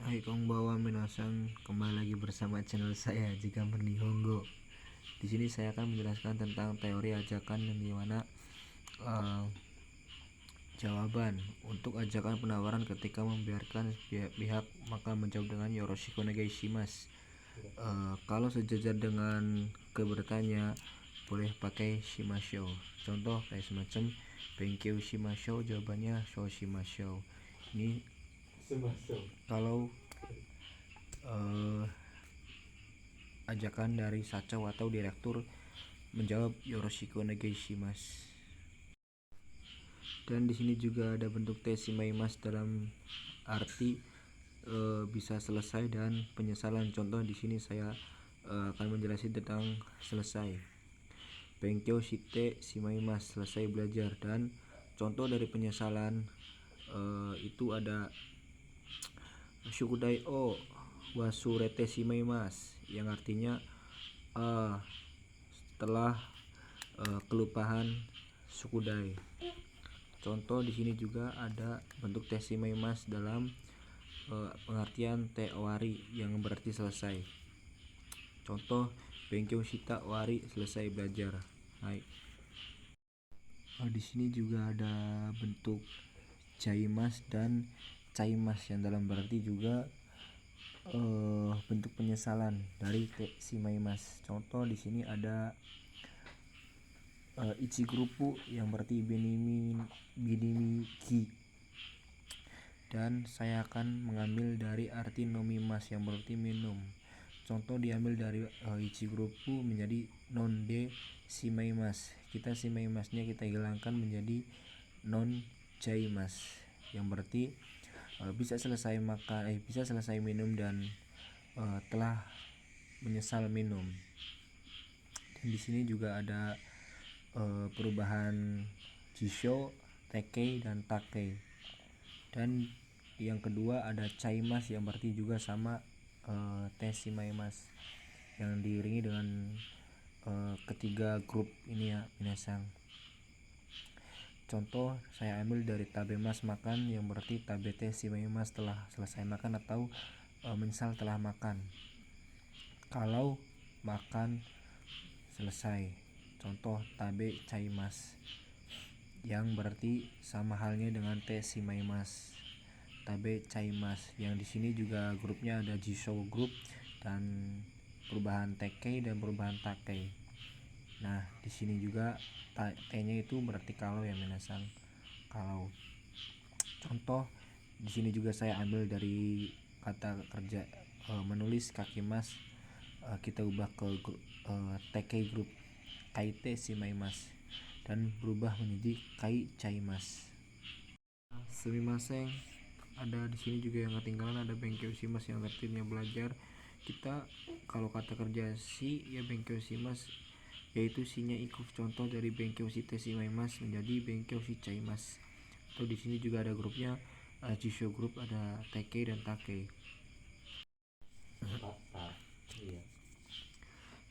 Hai konbanwa minasan, kembali lagi bersama channel saya Jigamer Nihongo. Di sini saya akan menjelaskan tentang teori ajakan yang dimana jawaban untuk ajakan penawaran ketika membiarkan pihak maka menjawab dengan Yoroshiku onegai shimasu. Kalau sejajar dengan kebertanya boleh pakai shimashou. Contoh kayak semacam benkyou shimashou, jawabannya shou shimashou. Ini kalau ajakan dari sachou atau direktur menjawab Yoroshiku onegai shimasu. Dan di sini juga ada bentuk te shimaimasu dalam arti bisa selesai dan penyesalan. Contoh di sini saya akan menjelaskan tentang selesai. Benkyou shite shimaimasu, selesai belajar. Dan contoh dari penyesalan itu ada shukudai o wasurete shimaimasu, yang artinya setelah kelupaan shukudai. Contoh di sini juga ada bentuk te shimaimasu dalam pengertian te owari yang berarti selesai. Contoh benkyou shita owari, selesai belajar. Hai. Di sini juga ada bentuk jaimasu dan caimasu yang dalam berarti juga bentuk penyesalan dari te shimaimasu. Contoh di sini ada ichigurupu yang berarti binimi-ki, dan saya akan mengambil dari arti nomimasu yang berarti minum. Contoh diambil dari ichigurupu menjadi non de shimaimasu. Kita shimaimasu-nya kita hilangkan menjadi non jaimasu yang berarti bisa selesai makan, bisa selesai minum dan telah menyesal minum. Dan di sini juga ada perubahan jisho, tekei, dan takei. Dan yang kedua ada caimasu yang berarti juga sama te shimaimasu yang diiringi dengan ketiga grup ini ya minasan. Contoh saya ambil dari tabemasu, makan, yang berarti tabete shimaimasu, telah selesai makan atau menyesal telah makan. Kalau makan selesai. Contoh tabe caimasu yang berarti sama halnya dengan te shimaimasu, tabe caimasu, yang di sini juga grupnya ada jisho group dan perubahan tekei dan perubahan takei. Nah, di sini juga t-nya itu berarti kalau ya minasan, kalau. Contoh di sini juga saya ambil dari kata kerja menulis kakimasu, kita ubah ke tekei group kaite shimaimasu dan berubah menjadi kai caimasu. Sumimasen, ada di sini juga yang ketinggalan, ada benkyou shimasu yang artinya belajar. Kita kalau kata kerja si ya benkyou shimasu, yaitu sinya ikuf. Contoh dari benkyou shite shimaimasu menjadi benkyou shicaimasu. Atau di sini juga ada grupnya jisho group, ada tekei dan takei.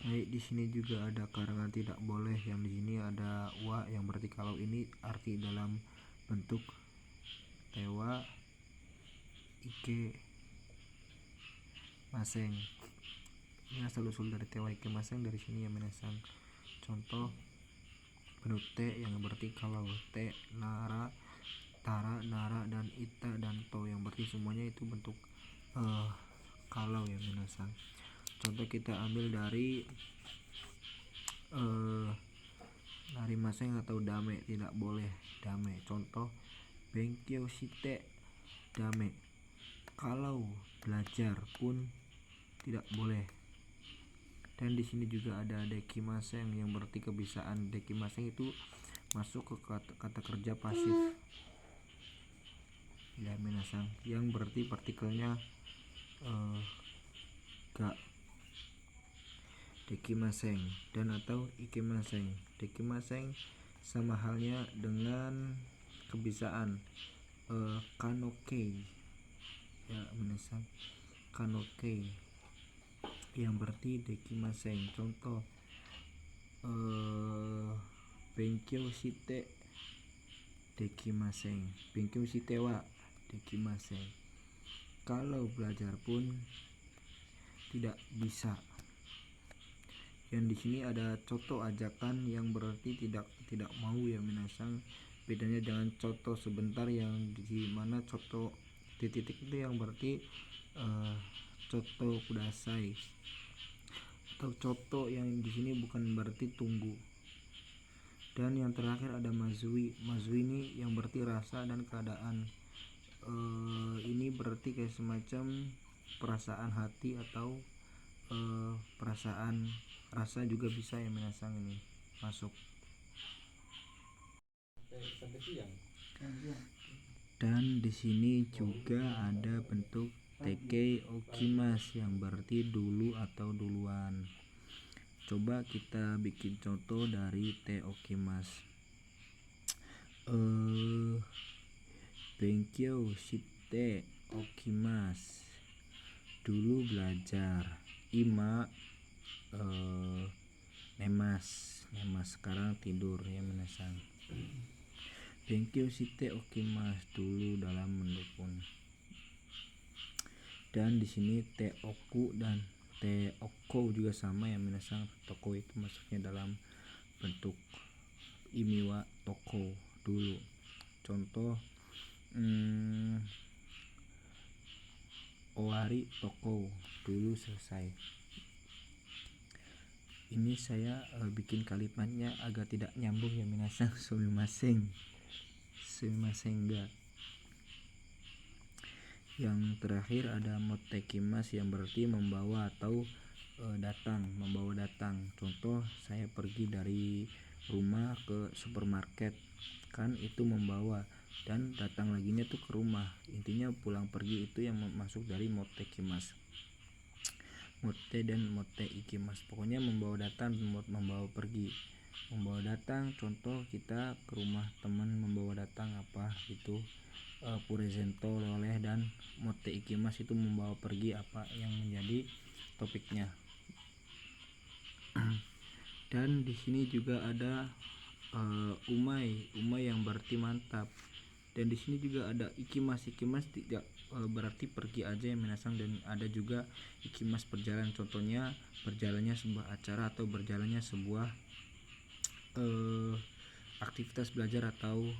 Baik, di sini juga ada karangan tidak boleh, yang di sini ada wa yang berarti kalau. Ini arti dalam bentuk tewa ike maseng. Ini asal usul dari tewa ike maseng dari sini ya minasan. Contoh bentuk te yang berarti kalau, te, nara, tara, nara, dan ita dan to yang berarti semuanya itu bentuk kalau ya minasan. Contoh kita ambil dari maseng atau dame, tidak boleh, dame. Contoh benkyou shite dame, kalau belajar pun tidak boleh. Dan di sini juga ada dekimaseng yang berarti kebisaan. Dekimaseng itu masuk ke kata kerja pasif ya minasan, yang berarti partikelnya ga. Dekimaseng dan atau ikimaseng. Dekimaseng sama halnya dengan kebisaan kanokei ya minasan, kanokei yang berarti dekimaseng. Contoh benkyou shite dekimaseng, benkyou shite wa dekimaseng. kalau belajar pun tidak bisa. Yang di sini ada coto ajakan yang berarti tidak mau ya minasang. Bedanya dengan coto sebentar yang di mana coto di titik itu yang berarti coto kudasai, atau coto yang di sini bukan berarti tunggu. Dan yang terakhir ada mazui. Mazui ini yang berarti rasa dan keadaan. Ini berarti kayak semacam perasaan hati atau perasaan rasa juga bisa ya minasang ini masuk. Dan di sini juga ada bentuk teke okimas yang berarti dulu atau duluan. Coba kita bikin contoh dari te okimas. Benkyo shite okimas. Dulu belajar. Ima nemas sekarang tidur ya minasang. Benkyo shite okimas, dulu dalam mendukung. Dan di sini te oku dan te oko juga sama ya minasang. Toko itu masuknya dalam bentuk imiwa toko dulu. Contoh owari toko, dulu selesai. Ini saya bikin kalimatnya agak tidak nyambung ya minasang. Sumimasen ga. Yang terakhir ada motekimas yang berarti membawa atau membawa datang. Contoh saya pergi dari rumah ke supermarket, kan itu membawa, dan datang laginya tuh ke rumah. Intinya pulang pergi itu yang masuk dari motekimas. Mote dan mote ikimas, pokoknya membawa datang, membawa pergi. Membawa datang, contoh kita ke rumah teman membawa datang apa itu presento oleh, dan mote ikimas itu membawa pergi apa yang menjadi topiknya. Dan di sini juga ada umai yang berarti mantap. Dan di sini juga ada ikimas tidak berarti pergi aja ya minasang, dan ada juga ikimas berjalan. Contohnya berjalannya sebuah acara atau berjalannya sebuah aktivitas belajar atau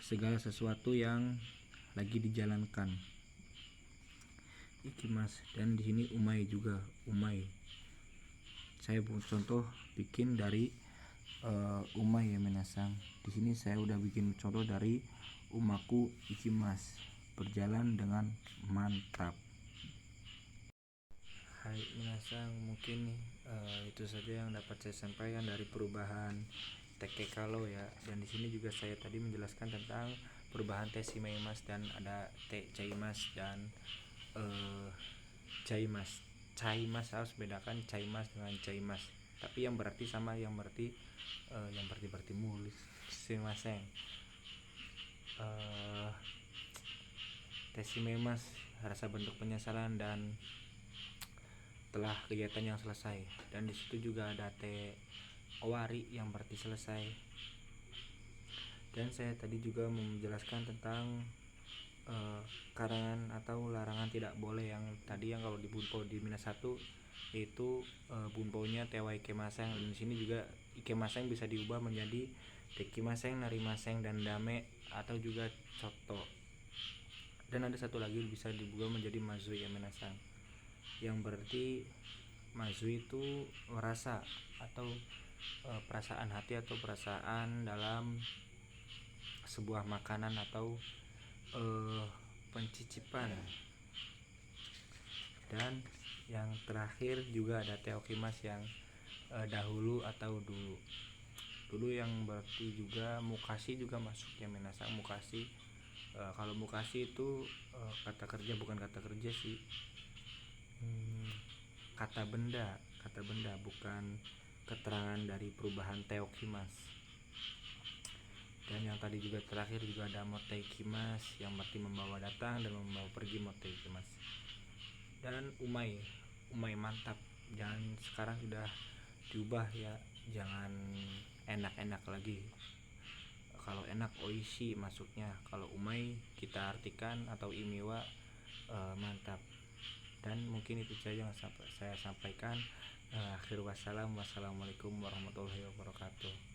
segala sesuatu yang lagi dijalankan. Ikimas. Dan di sini umai juga, saya contoh bikin dari umai ya minasang. Di sini saya udah bikin contoh dari umaku ikimas, berjalan dengan mantap. Hai minasang, mungkin itu saja yang dapat saya sampaikan dari perubahan teke kalau ya. Dan di sini juga saya tadi menjelaskan tentang perubahan te shimaemas, dan ada te chaimas dan chaimas harus bedakan chaimas dengan chaimas. Tapi yang berarti sama, yang berarti mulus. Shimasen. Te shimaemas rasa bentuk penyesalan dan telah kegiatan yang selesai. Dan di situ juga ada te owari yang berarti selesai. Dan saya tadi juga menjelaskan tentang karangan atau larangan tidak boleh, yang tadi yang kalau di bunpo di minus 1 itu bunponya tewa ikemaseng. Dan di sini juga ikemaseng bisa diubah menjadi tekimaseng, narimaseng, dan dame, atau juga coto. Dan ada satu lagi bisa diubah menjadi mazui ya minasang, yang berarti mazui itu merasa atau perasaan hati atau perasaan dalam sebuah makanan atau pencicipan. Dan yang terakhir juga ada teokimas yang dahulu atau dulu yang berarti juga mukasi juga masuk ya minasang. Mukasi, kalau mukasi itu kata kerja, bukan kata kerja sih, kata benda bukan keterangan dari perubahan teokimas. Dan yang tadi juga terakhir juga ada moteikimas yang berarti membawa datang dan membawa pergi, moteikimas. Dan umai mantap, jangan sekarang sudah diubah ya, jangan enak-enak lagi. Kalau enak oishi masuknya, kalau umai kita artikan atau imiwa mantap. Dan mungkin itu saja yang saya sampaikan. Akhir wassalam, wassalamualaikum warahmatullahi wabarakatuh.